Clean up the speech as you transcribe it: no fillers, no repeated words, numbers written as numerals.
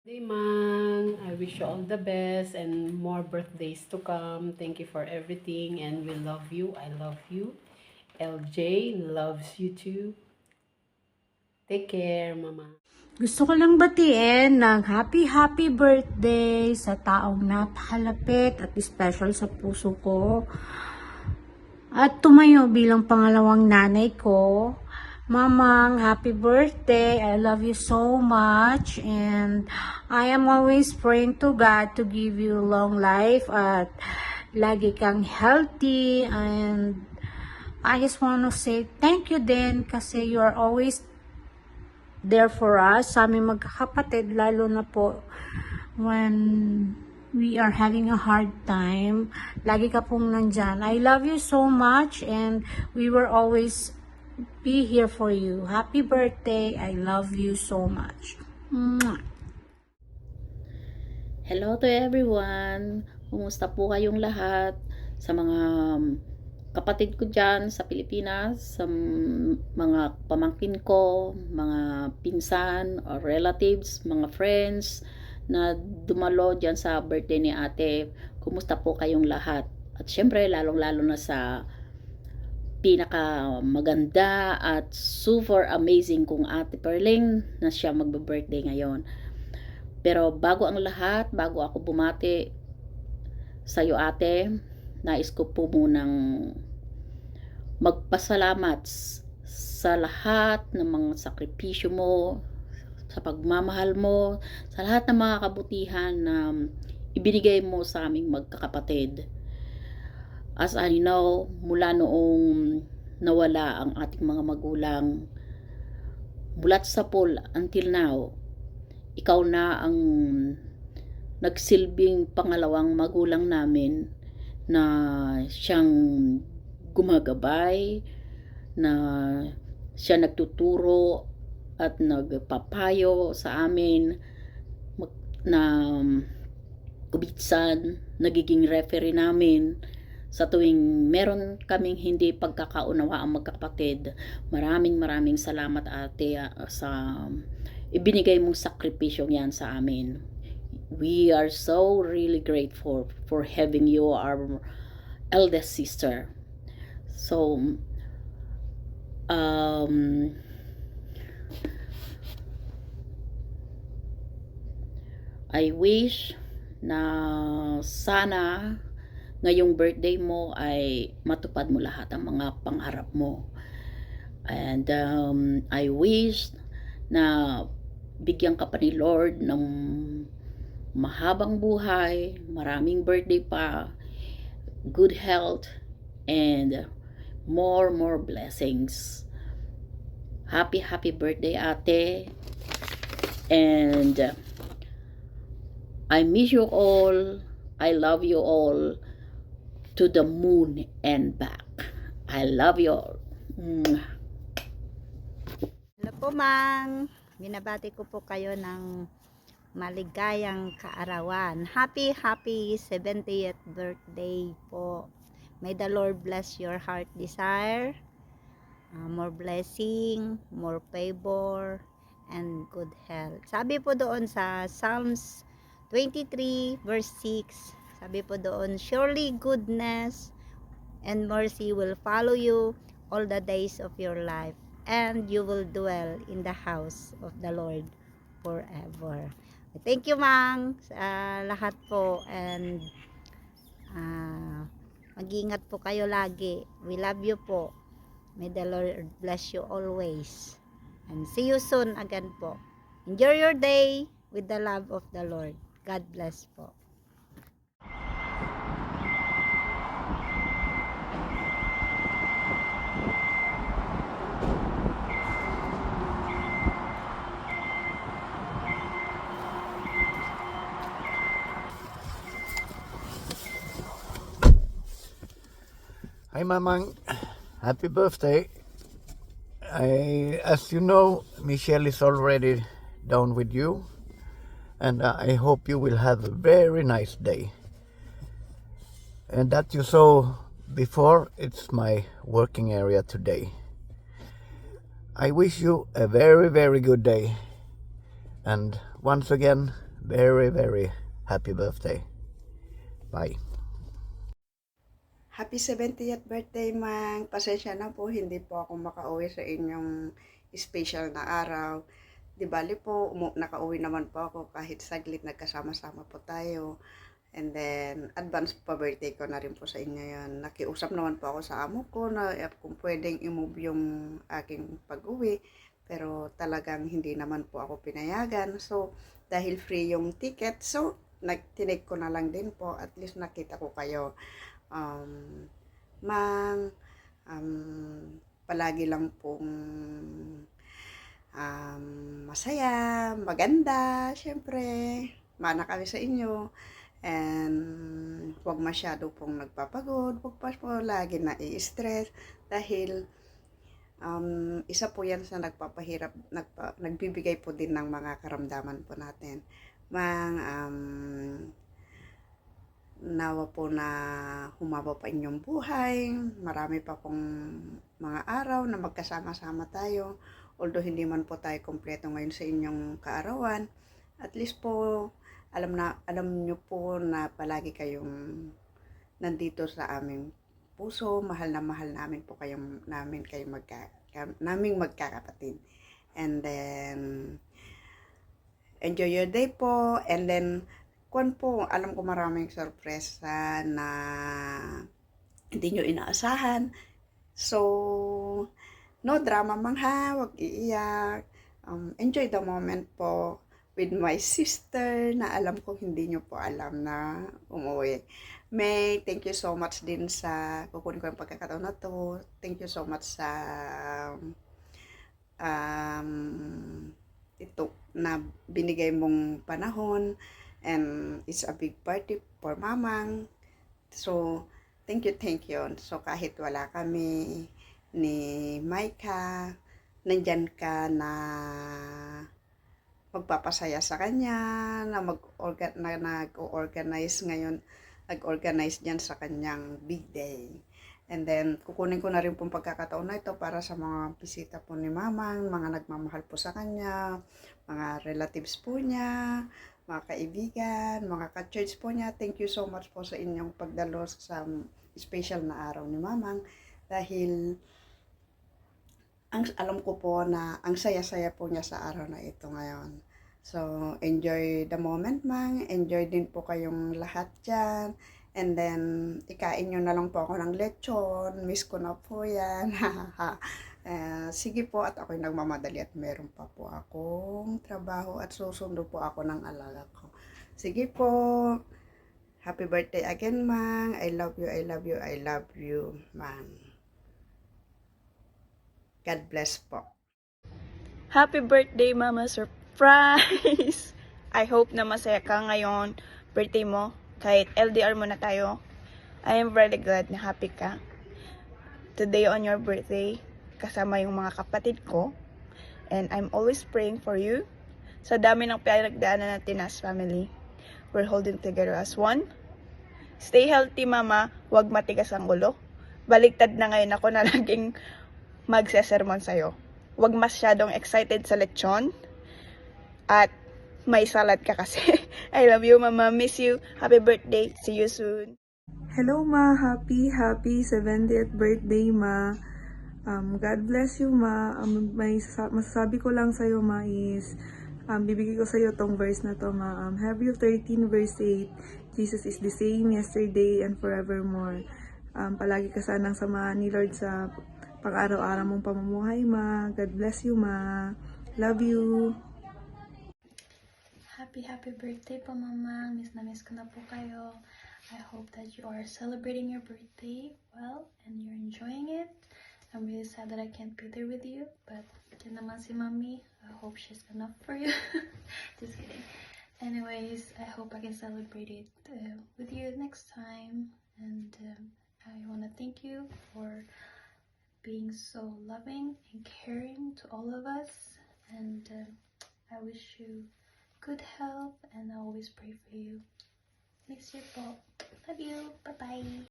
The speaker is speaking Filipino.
Hey man, I wish you all the best and more birthdays to come. Thank you for everything and we love you. I love you. LJ loves you too. Take care, mama. Gusto ko lang batiin ng happy birthday sa taong napakalapit at special sa puso ko. At tumayo bilang pangalawang nanay ko. Mamang, happy birthday. I love you so much. And I am always praying to God to give you long life at lagi kang healthy. And I just want to say thank you din kasi you are always there for us, sa aming magkakapatid, lalo na po when we are having a hard time. Lagi ka pong nandyan. I love you so much and we will always be here for you. Happy birthday. I love you so much. Mwah. Hello to everyone! Kumusta po kayong lahat? Sa mga kapatid ko dyan sa Pilipinas, sa mga pamangkin ko, mga pinsan or relatives, mga friends na dumalo dyan sa birthday ni ate. Kumusta po kayong lahat? At syempre, lalong-lalo na sa pinaka maganda at super amazing kong ate Perling na siya magbe-birthday ngayon. Pero bago ang lahat, bago ako bumati sa iyo ate, nais ko po munang magpasalamat sa lahat ng mga sakripisyo mo, sa pagmamahal mo, sa lahat ng mga kabutihan na ibinigay mo sa aming magkakapatid. As I know, mula noong nawala ang ating mga magulang, mulat sa pool until now, ikaw na ang nagsilbing pangalawang magulang namin na siyang gumagabay, na siya nagtuturo at nagpapayo sa amin, na kubitsan, nagiging referee namin sa tuwing meron kaming hindi pagkakaunawa ang magkakapatid. Maraming salamat ate sa ibinigay mong sakripisyong yan sa amin. We are so really grateful for having you, our eldest sister. So, I wish na sana ngayong birthday mo ay matupad mo lahat ang mga pangarap mo. And I wish na bigyan ka pa ni Lord ng mahabang buhay, maraming birthday pa, good health, and more blessings. Happy birthday ate. And I miss you all. I love you all to the moon and back. I love you all. Hello po, Mang. Binabati ko po kayo ng maligayang kaarawan. Happy 70th birthday po. May the Lord bless your heart desire. More blessing, more favor, and good health. Sabi po doon sa Psalms 23 verse 6, sabi po doon, surely goodness and mercy will follow you all the days of your life, and you will dwell in the house of the Lord forever. Thank you, Mang, sa lahat po, and mag-ingat po kayo lagi. We love you po. May the Lord bless you always. And see you soon again po. Enjoy your day with the love of the Lord. God bless po. Hi, Mamang. Happy birthday. As you know, Michelle is already down with you, and I hope you will have a very nice day. And that you saw before, it's my working area today. I wish you a very good day. And once again, very, very happy birthday. Bye. Happy 70th birthday, Mang. Pasensya na po, hindi po ako makauwi sa inyong special na araw. Di bali po, nakauwi naman po ako kahit saglit, nagkasama-sama po tayo. And then, advance pa birthday ko na rin po sa inyo yun. Nakiusap naman po ako sa amo ko na kung pwedeng i-move yung aking pag-uwi. Pero talagang hindi naman po ako pinayagan. So, dahil free yung ticket, so, tinake ko na lang din po. At least nakita ko kayo. Mang, palagi lang pong masaya, maganda, syempre, mana kami sa inyo. And huwag masyado pong nagpapagod, huwag pa po lagi na i-stress dahil isa po yan sa nagpapahirap, nagbibigay po din ng mga karamdaman po natin. Mang, nawa po na humaba pa inyong buhay, marami pa pong mga araw na magkasama-sama tayo, although hindi man po tayo kompleto ngayon sa inyong kaarawan, at least po alam nyo po na palagi kayong nandito sa aming puso, mahal na mahal namin po naming magkakapatid. And then enjoy your day po, and then po, alam ko maraming sorpresa na hindi nyo inaasahan. So, no drama mang ha, wag iiyak. Enjoy the moment po with my sister na alam ko hindi nyo po alam na umuwi. May, thank you so much din sa, kukunin ko yung pagkakataon na to. Thank you so much sa ito na binigay mong panahon. And it's a big party for Mamang. So, thank you. So, kahit wala kami ni Maika, nandyan ka na magpapasaya sa kanya, na nag-organize ngayon, nag-organize dyan sa kanyang big day. And then, kukunin ko na rin pong pagkakataon na ito para sa mga bisita po ni Mamang, mga nagmamahal po sa kanya, mga relatives po niya, mga kaibigan, mga ka-church po niya. Thank you so much po sa inyong pagdalo sa special na araw ni Mamang. Dahil, alam ko po na ang saya-saya po niya sa araw na ito ngayon. So, enjoy the moment, Mang. Enjoy din po kayong lahat dyan. And then, ikain nyo na lang po ako ng lechon. Miss ko na po yan. Sige po, at ako'y nagmamadali at meron pa po akong trabaho at susundo po ako ng alaga ko. Sige po. Happy birthday again, Mang. I love you, Mang. God bless po. Happy birthday, Mama Surprise! I hope na masaya ka ngayon, birthday mo, kahit LDR mo na tayo. I am very glad na happy ka. Today on your birthday, kasama yung mga kapatid ko. And I'm always praying for you. Sa dami ng pinagdaanan natin as family, we're holding together as one. Stay healthy, Mama. Huwag matigas ang ulo. Baliktad na ngayon ako na laging magsesermon sa'yo. Huwag masyadong excited sa lechon. At may salad ka kasi. I love you, Mama. Miss you. Happy birthday. See you soon. Hello, Ma. Happy 70th birthday, Ma. God bless you, Ma. Masasabi ko lang sa'yo, Ma, is bibigay ko sa'yo tong verse na to, Ma. Hebrew 13 verse 8, Jesus is the same yesterday and forevermore. Palagi ka sanang samahan ni Lord sa pang-araw-araw mong pamumuhay, Ma. God bless you, Ma. Love you. Happy birthday po, Mama. Miss na miss ko na po kayo. I hope that you are celebrating your birthday well and you're enjoying it. I'm really sad that I can't be there with you, but yan naman si Mommy. I hope she's enough for you. Just kidding. Anyways, I hope I can celebrate it with you next time. And I want to thank you for being so loving and caring to all of us. And I wish you good health and I always pray for you. Miss you po. Love you. Bye-bye.